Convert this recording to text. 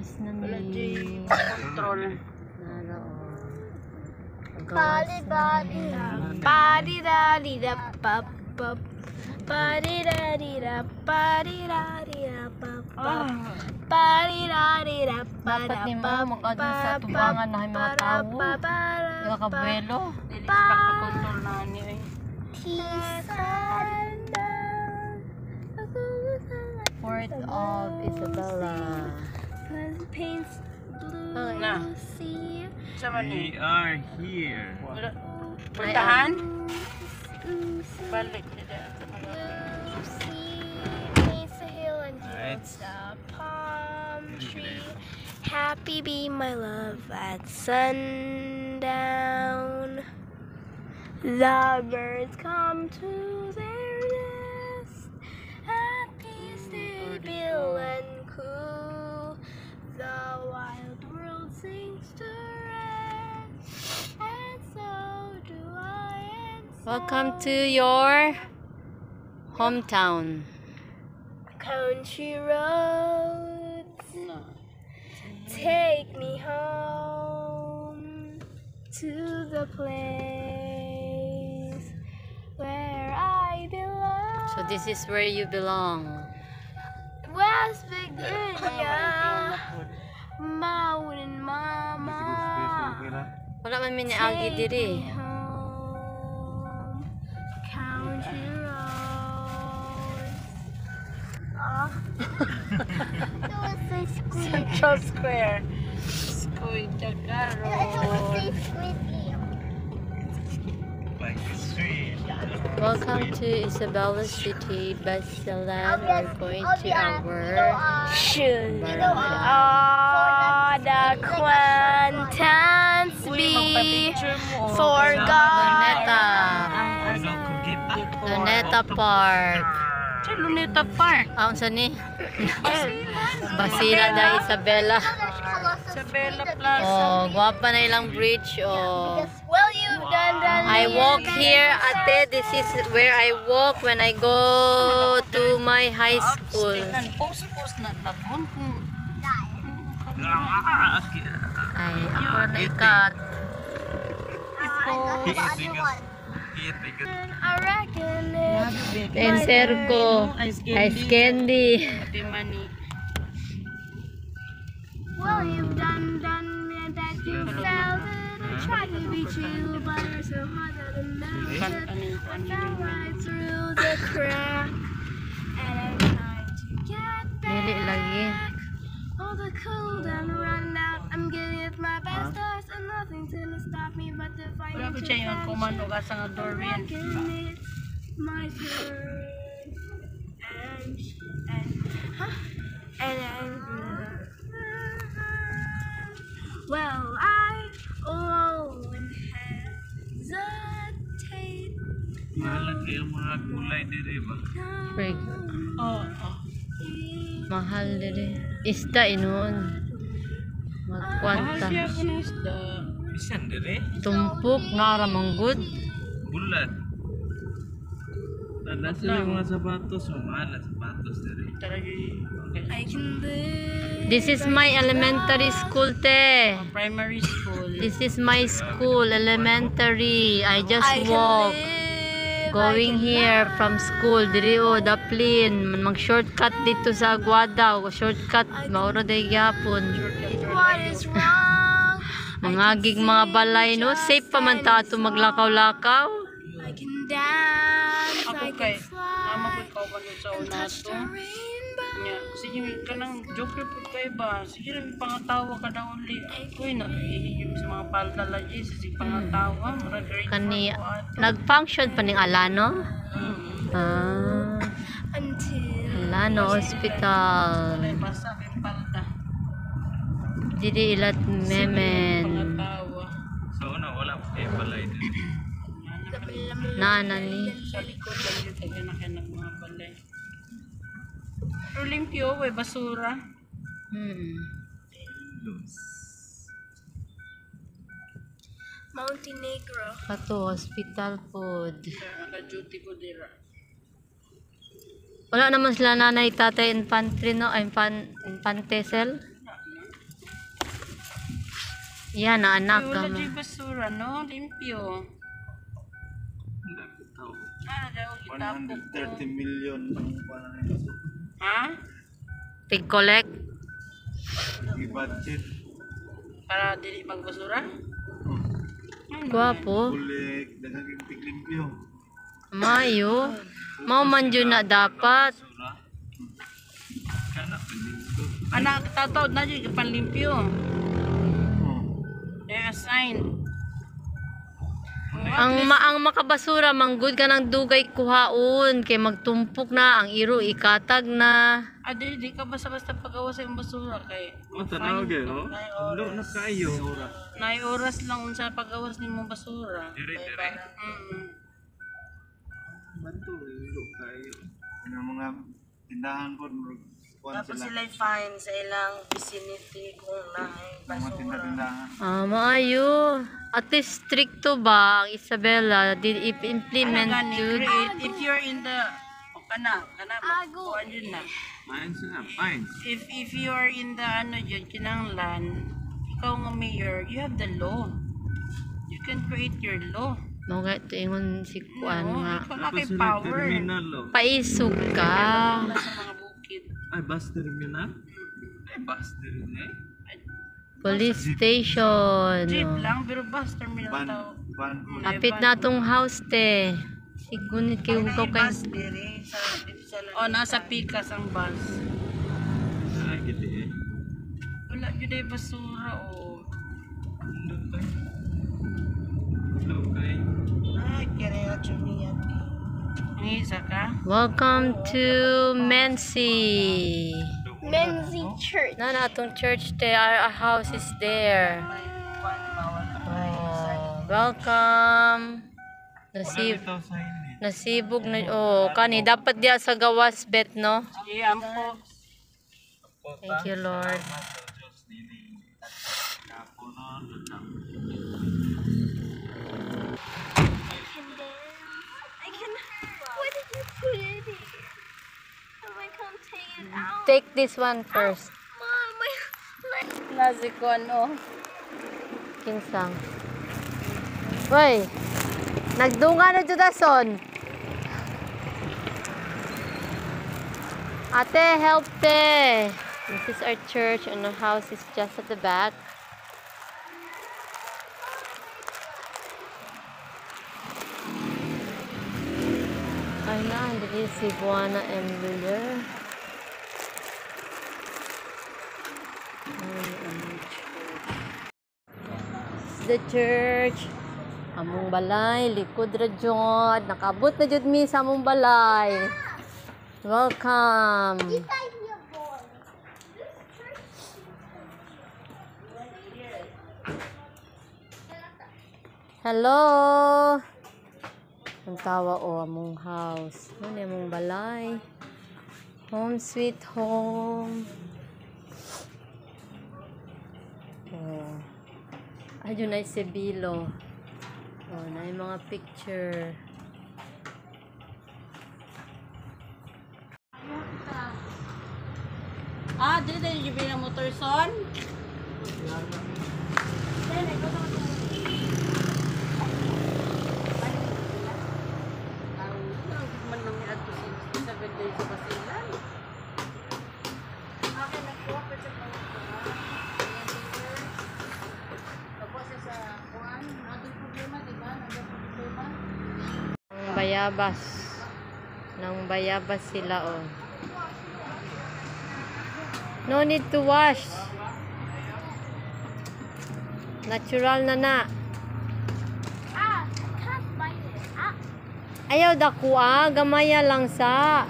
gawas na ni. Control. Body da di da pop pop. Body da di da body da di da pop pop. Body da di da Dapat ni mo magkadun sa tubangan na mga tao. Yung kabuelo. Dili sa pagkakontrol na niyo eh. Port of Isabela. Na. Sama ni. We are here. Puntahan? Balik. Happy be my love at sundown. The birds come to their nest. At peace they still and cool. The wild world sings to rest. And so do I. And so Welcome to your hometown. country roads. Take me home to the place where I belong. So this is where you belong. West Virginia, Mountain Mama. Wala man miniagi diri. Take me home, country roads. Central Square. Skoy Jagaro. Like the street. Welcome to Isabela City, Basilan. We're going to our Should all the quantans be forgotten? Luneta Park. Sa Luneta Park. Ang sa ni? Basila da Isabela. Isabela Plaza. Oh, guwapa na ilang bridge. Oh. Well, you've done I walk here, ate. This is where I walk when I go to my high school. Post na tabon. Ay, ako na ikat. I reckon it. Enter ko. Ice candy. Pati mani. Well, you've done that you felt it. I tried to be chill, but you're so hot that it melted. I fell right through the crack, and I'm trying to get Dili back. lagi. All the cold and run out. I'm getting at my best stars, and nothing's gonna stop me but the fight. Wala ko siya yung komando ka sa nga Dorian. It's my turn. And well, I alone hesitate. Mahal kayo mga gulay diri ba? Frig. Oo. Mahal diri. Isda inoon. Mahal Magkwanta. siya ko ng isda. Bisan diri? Tumpok na ramanggod. Bulat. Nada sila yung mga sapatos. Mahal na sapatos diri. Taragi. I can live. This is my elementary school, te. Primary school. This is my school, elementary. I just walk. Going here from school. Diri o, Daplin. Mag-shortcut dito sa Aguada. Shortcut. Mauro day gyapon. What is wrong? Mangagig mga balay, no? Safe pa man ta ato maglakaw-lakaw. I can dance. Ako I kay. can Ama fly. ko ikaw pa sa una Touch to. the rainbow. Nya, sige ka nang joker po kayo ba? Sige rin pangatawa ka daw uli. Uy, nahihigim sa mga palda lagi. Sige pangatawa. Kani, nag-function pa ning Alano? Ah, Until Alano Hospital. May basa kayong palda. Diri ilat memen. Pangatawa. So una wala pa kayo balay diri. Nana ni. Sa likod lang yung kaganak-ganak mga balay. Pero limpyo, may basura. Montenegro. Kato, hospital food. Kaya naka-duty ko dira. Wala naman sila nanay, tatay, infantry, no? Infante cell. Yan, na anak Wala ka mo. dyan basura, no? Limpyo. Wala ko tao. Daw, itapok ko. 130 million ang parang ito. Ha? Tig-collect. I-budget. Para dili magbasura? Gwapo. Kulik, dagang limpyo. Mayo. Mao man yun na dapat. Sura. Kana pa dito. Anak, tataw na dyan, panlimpyo. Oh. Assign. Ang makabasura, manggod ka ng dugay kuhaon. Kay magtumpok na, ang iro ikatag na. Di ka basta-basta pagawa sa yung basura kay Oh, tanaw gyud, oh. Lo na kayo. nay oras lang unsa pagawas nimo basura. Dire, Kay dire. para- Bantu lo kayo. Ang mga tindahan po, kuwan Tapos sila. sila fine sa ilang vicinity kung naay Mga basura. tindahan. Maayo. At least stricto ba ang Isabela? Did implement Gani, yun? create if you're in the kana kuan yun na. Fines na, fines. If you are in the ano yun kinanglan, ikaw nga mayor, you have the law. You can create your law. Mga ito ingon si Kuan No, nga. ikaw na Tapos kay sila power. terminal, oh. Paisog ka. Wala sa mga bukid. Ay, bus terminal? Ay, bus terminal. Police station. Jeep lang, pero bus terminal Ban, tao. ban, Kapit na tong house te. Sigunit kayo hugaw kay. O, nasa pikas ang bus. Ay, giti eh. Wala yun ay basura o. Lo kayo. Lo kayo. Ay, kaya chumiyati. Ang isa ka? Welcome to Mensi. Menzi Church. Na atong church te. Our house is there. May kwan, bawal ka pa. Welcome. Nasib Ito sa ini. nasibog na kani dapat dia sa gawas bet no. Sige, ampo. Thank you Lord. I can. What did you put in here? I'm like, come take it out. Take this one first. Mom, my leg. Nasi ko ano. Kinsang. Hoy. Nagdunga na judason. Ate, help te. This is our church and our house is just at the back. Ay na, hindi si Buana and Müller. This is the church. Among balay, likod ra jud. Nakabot na jud mi sa among balay. Welcome. Hello. Ang tawa o among house. Ano among balay? Home sweet home. Oh. Ayun ay Sebilo. Oh, na yung mga picture. Dito yung bilang motor son. Ang bayabas. Nang bayabas sila oh. No need to wash. Natural na na. Ah, can't bite it. Ah. Ayaw dako gamaya lang sa.